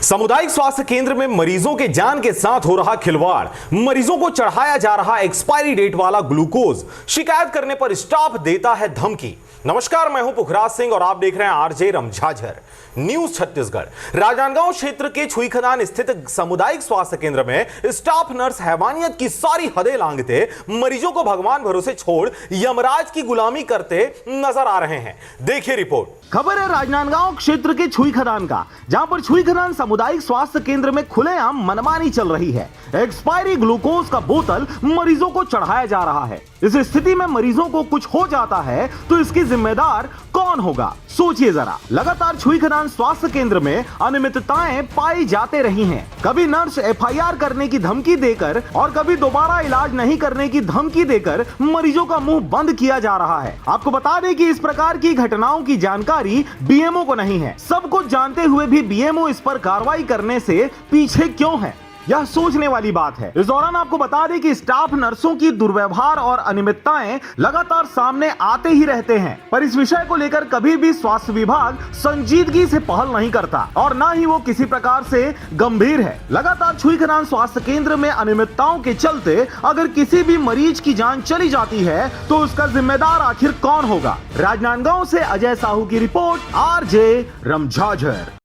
सामुदायिक स्वास्थ्य केंद्र में मरीजों के जान के साथ हो रहा खिलवाड़, मरीजों को चढ़ाया जा रहा एक्सपायरी डेट वाला ग्लूकोज, शिकायत करने पर स्टाफ देता है धमकी। नमस्कार, मैं हूं पुखराज सिंह और आप देख रहे हैं आरजे रमझाझर न्यूज छत्तीसगढ़। राजनांदगांव क्षेत्र के छुईखदान स्थित सामुदायिक स्वास्थ्य केंद्र में स्टाफ नर्स हैवानियत की सारी हदें लांघते मरीजों को भगवान भरोसे छोड़ यमराज की गुलामी करते नजर आ रहे हैं। देखिए रिपोर्ट। खबर है राजनांदगांव क्षेत्र के छुईखदान का, जहां पर छुईखदान सामुदायिक स्वास्थ्य केंद्र में खुलेआम मनमानी चल रही है। एक्सपायरी ग्लूकोज का बोतल मरीजों को चढ़ाया जा रहा है। इस स्थिति में मरीजों को कुछ हो जाता है तो इसकी जिम्मेदार कौन होगा? सोचिए जरा। लगातार छुईखदान स्वास्थ्य केंद्र में अनियमितताएं पाई जाते रही हैं। कभी नर्स एफआईआर करने की धमकी देकर और कभी दोबारा इलाज नहीं करने की धमकी देकर मरीजों का मुंह बंद किया जा रहा है। आपको बता दें कि इस प्रकार की घटनाओं की जानकारी बीएमओ को नहीं है। सब कुछ जानते हुए भी बीएमओ इस पर कार्रवाई करने से पीछे क्यों है, यह सोचने वाली बात है। इस दौरान आपको बता दें कि स्टाफ नर्सों की दुर्व्यवहार और अनियमितताएं लगातार सामने आते ही रहते हैं, पर इस विषय को लेकर कभी भी स्वास्थ्य विभाग संजीदगी से पहल नहीं करता और न ही वो किसी प्रकार से गंभीर है। लगातार छुईखदान स्वास्थ्य केंद्र में अनियमितताओं के चलते अगर किसी भी मरीज की जान चली जाती है तो उसका जिम्मेदार आखिर कौन होगा? राजनांदगांव से अजय साहू की रिपोर्ट, आरजे रमझाझर।